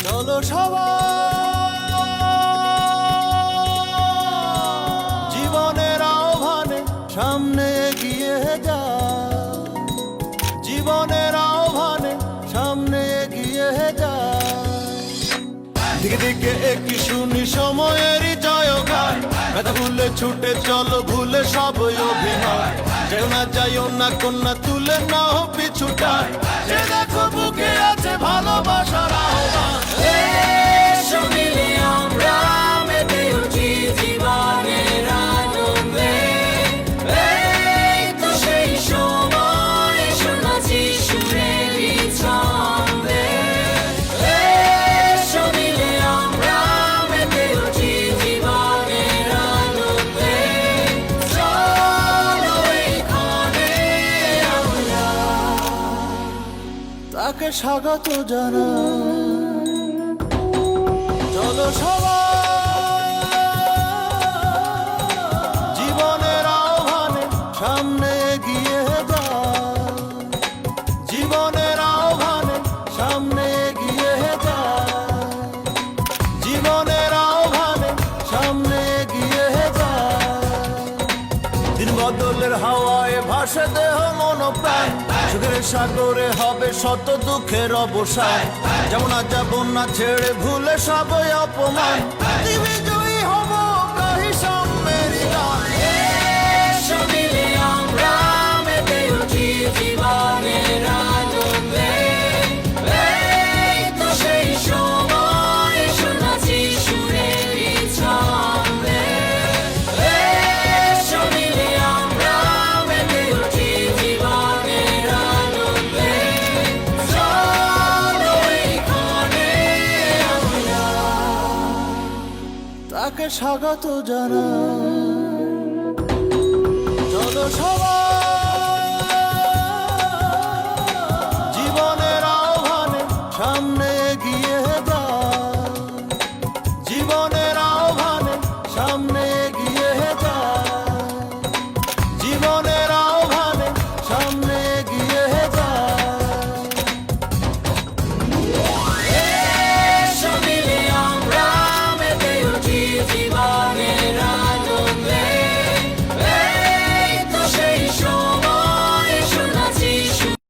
চলো সবাই জীবনের আহ্বানে সামনে এগিয়ে যায়, জীবনের আহ্বানে সামনে এগিয়ে যায়। দিকে দিকে একই শুনি সময়েরই জয়গান, ব্যথা ভুলে ছুটে চলো ভুলে সব অভিনয়। যেও না যাইও না কন্যা তুলে নাও পিছুটায়, যে দেখো বুকে আছে ভালোবাসার আহ্বান। এসো মিলে আমরা মেতে উঠি জীবনের আনন্দে, এই তো সেই সময় শোনাচ্ছি সুরেরই ছন্দে। এসো মিলে আমরা মেতে উঠি জীবনের আনন্দে, চলো এখানে আমরা তাকে স্বাগত জানাই। চলো সবাই জীবনের আহ্বানে সামনে এগিয়ে যায়, জীবনের আহ্বানে সামনে এগিয়ে যায়, জীবনের আহ্বানে সামনে এগিয়ে যায়। দিন বদলের হাওয়ায় ভাসে দেহ মন প্রাণ, সুখের সাগরে হবে শত দুঃখের অবসান। যেমন আজ যাব না ছেড়ে ভুলে সবই অপমান, পৃথিবী জয়ী হব গাহি সাম্যের গান। এসো মিলে আমরা মেতে উঠি জীবনের আনন্দে, এই তো সেই সময় শোনাচ্ছি সুরেরই ছন্দে। এসো মিলে আমরা মেতে উঠি জীবনের আনন্দে, চলো এখানে আমরা তাকে স্বাগত জানাই। চলো সবাই